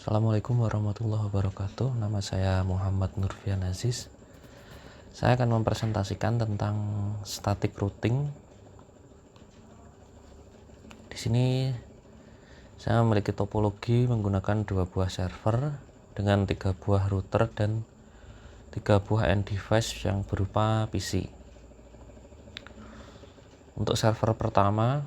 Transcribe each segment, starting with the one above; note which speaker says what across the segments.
Speaker 1: Assalamualaikum warahmatullahi wabarakatuh. Nama saya Muhammad Nurfian Aziz. Saya akan mempresentasikan tentang static routing. Di sini saya memiliki topologi menggunakan 2 buah server dengan 3 buah router dan 3 buah end device yang berupa PC. Untuk server pertama,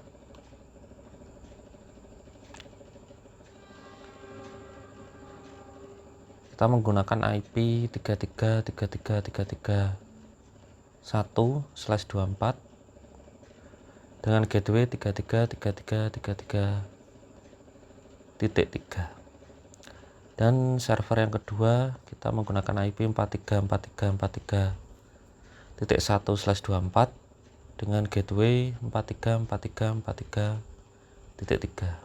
Speaker 1: kita menggunakan IP 33.33.33.1/24 dengan gateway 33.33.33.3. Dan server yang kedua kita menggunakan IP 43.43.43.1/24 dengan gateway 43.43.43.3.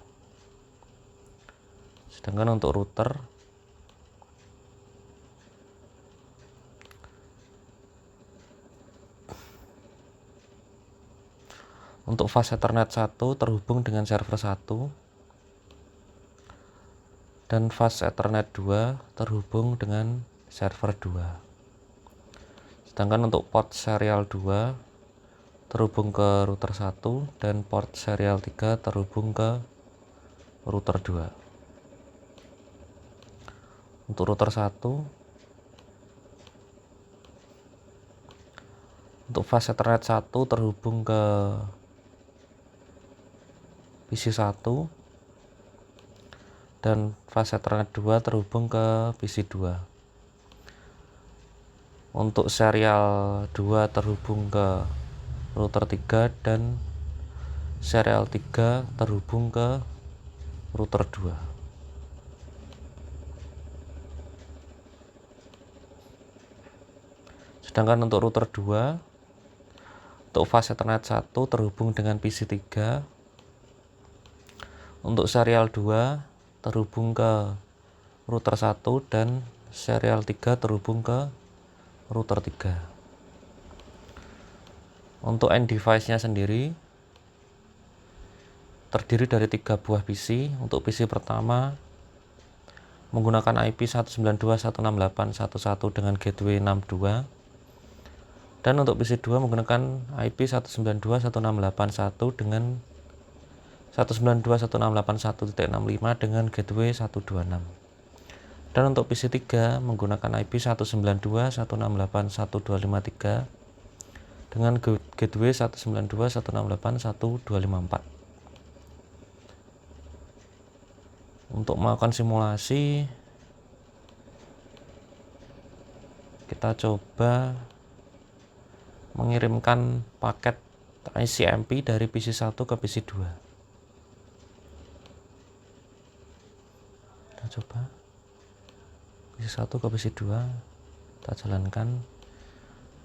Speaker 1: Sedangkan untuk router untuk fast Ethernet 1 terhubung dengan server 1 dan fast Ethernet 2 terhubung dengan server 2. Sedangkan untuk port serial 2 terhubung ke router 1 dan port serial 3 terhubung ke router 2. Untuk router 1, untuk fast Ethernet 1 terhubung ke PC 1 dan fast Ethernet 2 terhubung ke PC 2. Untuk serial 2 terhubung ke router 3 dan serial 3 terhubung ke router 2. Sedangkan untuk router 2, untuk fast Ethernet 1 terhubung dengan PC 3, untuk serial 2 terhubung ke router 1 dan serial 3 terhubung ke router 3. Untuk end device-nya sendiri terdiri dari 3 buah PC. Untuk PC pertama menggunakan IP 192.168.1.1 dengan gateway 62. Dan untuk PC 2 menggunakan IP 192.168.1 dengan 192.168.1.65 dengan gateway 126. Dan untuk PC 3 menggunakan IP 192.168.1.253 dengan gateway 192.168.1.254. Untuk melakukan simulasi, kita coba mengirimkan paket ICMP dari PC 1 ke PC 2. Kita coba PC 1 ke PC 2, kita jalankan.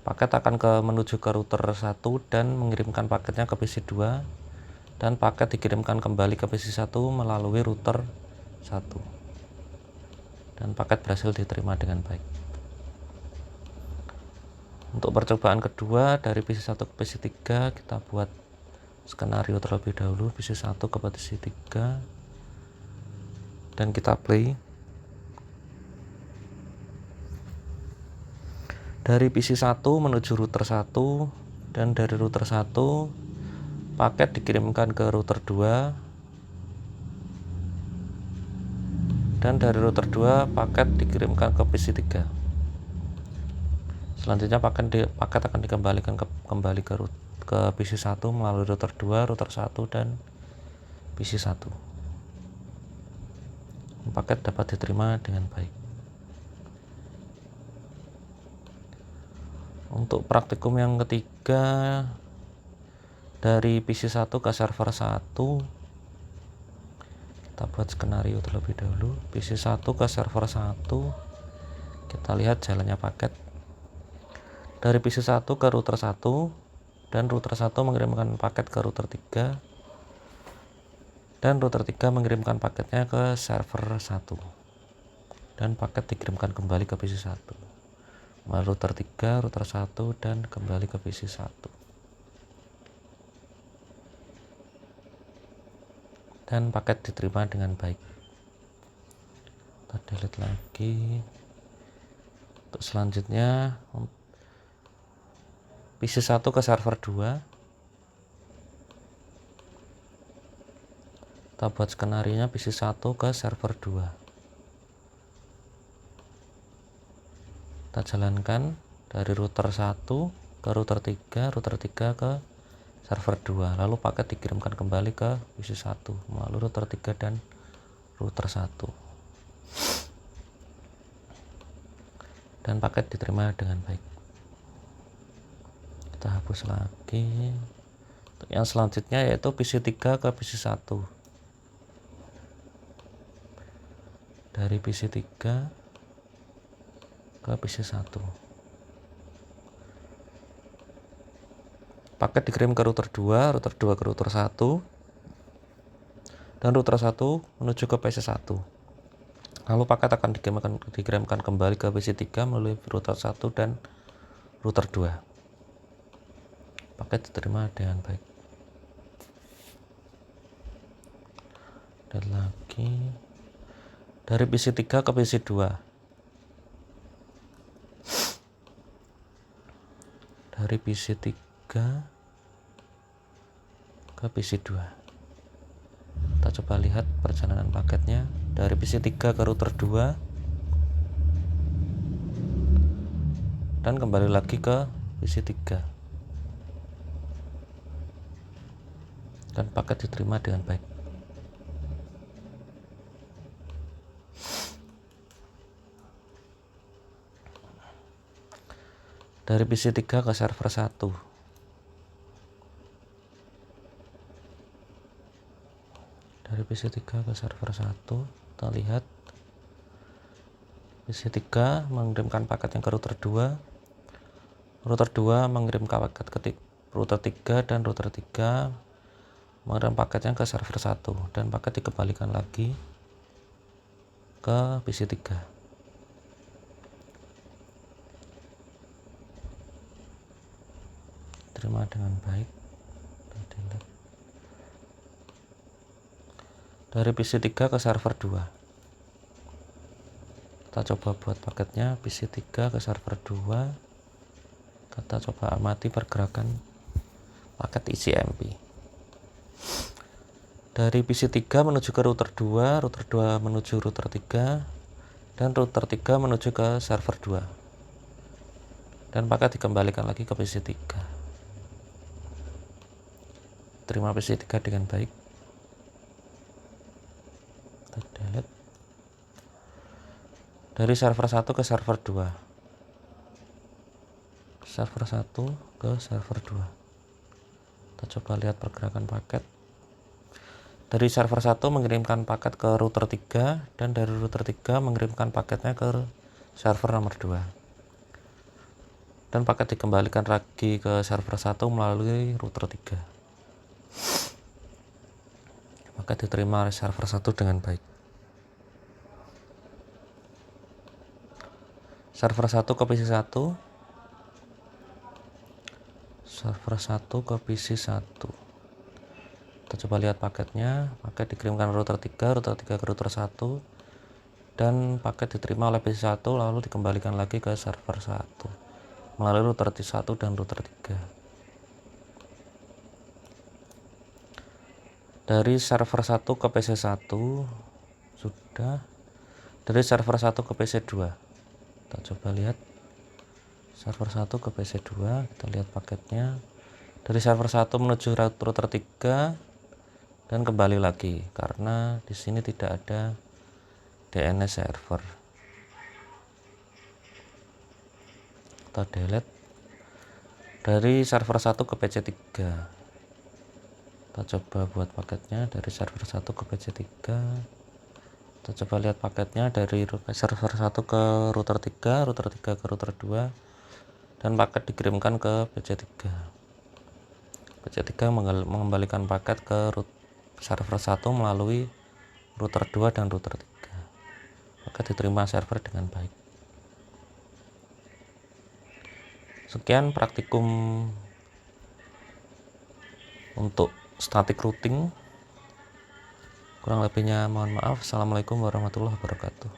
Speaker 1: Paket akan menuju ke router 1 dan mengirimkan paketnya ke PC 2, dan paket dikirimkan kembali ke PC 1 melalui router 1. Dan paket berhasil diterima dengan baik. Untuk percobaan kedua dari PC 1 ke PC 3, kita buat skenario terlebih dahulu PC 1 ke PC 3 dan kita play. Dari PC 1 menuju router 1 dan dari router 1 paket dikirimkan ke router 2 dan dari router 2 paket dikirimkan ke PC 3. Selanjutnya paket akan dikembalikan kembali ke PC 1 melalui router 2, router 1 dan PC 1. Paket dapat diterima dengan baik. Untuk praktikum yang ketiga, dari PC 1 ke server 1, kita buat skenario terlebih dahulu. PC 1 ke server 1, kita lihat jalannya paket dari PC 1 ke router 1 dan router 1 mengirimkan paket ke router 3 dan router 3 mengirimkan paketnya ke server 1 dan paket dikirimkan kembali ke PC 1 melalui router 3, router 1 dan kembali ke PC 1. Dan paket diterima dengan baik. kita delete lagi. Untuk selanjutnya PC 1 ke server 2, kita buat skenario PC 1 ke server 2, kita jalankan dari router 1 ke router 3, router 3 ke server 2, lalu paket dikirimkan kembali ke PC 1 melalui router 3 dan router 1, dan paket diterima dengan baik. Kita hapus lagi. Untuk yang selanjutnya yaitu PC 3 ke PC 1, dari PC 3 ke PC 1, paket dikirim ke router 2, router 2 ke router 1, dan router 1 menuju ke PC 1, lalu paket akan dikirimkan kembali ke PC 3 melalui router 1 dan router 2. Paket diterima dengan baik. Dan lagi dari PC 3 ke PC 2, dari PC 3 ke PC 2, kita coba lihat perjalanan paketnya. Dari PC 3 ke router 2 dan kembali lagi ke PC 3, dan paket diterima dengan baik. Dari PC 3 ke server 1, dari PC 3 ke server 1, kita lihat PC 3 mengirimkan paketnya ke router 2, router 2 mengirimkan paket ke router 3, dan router 3 mengirim paketnya ke server 1, dan paket dikembalikan lagi ke PC 3. Terima dengan baik. Dari PC 3 ke server 2, kita coba buat paketnya. PC 3 ke server 2, kita coba amati pergerakan paket ICMP. Dari PC 3 menuju ke router 2, router 2 menuju router 3, dan router 3 menuju ke server 2, dan paket dikembalikan lagi ke PC 3. Terima PC 3 dengan baik. Kita delete. Dari server 1 ke server 2, server 1 ke server 2, kita coba lihat pergerakan paket. Dari server 1 mengirimkan paket ke router 3, dan dari router 3 mengirimkan paketnya ke server nomor 2, dan paket dikembalikan lagi ke server 1 melalui router 3. Paket diterima oleh server 1 dengan baik. Server 1 ke PC 1, server 1 ke PC 1, kita coba lihat paketnya. Paket dikirimkan router 3, router 3 ke router 1, dan paket diterima oleh PC 1 lalu dikembalikan lagi ke server 1 melalui router 1 dan router 3. Dari server 1 ke PC 1 sudah. Dari server 1 ke PC 2, kita coba lihat server 1 ke PC 2, kita lihat paketnya. Dari server 1 menuju router 3 dan kembali lagi, karena di sini tidak ada DNS server. Kita delete. Dari server 1 ke PC 3, kita coba buat paketnya. Dari server 1 ke PC 3, kita coba lihat paketnya. Dari server 1 ke router 3, router 3 ke router 2, dan paket dikirimkan ke PC 3. PC 3 mengembalikan paket ke server 1 melalui router 2 dan router 3. Paket diterima server dengan baik. Sekian praktikum untuk static routing. Kurang lebihnya mohon maaf. Assalamualaikum warahmatullahi wabarakatuh.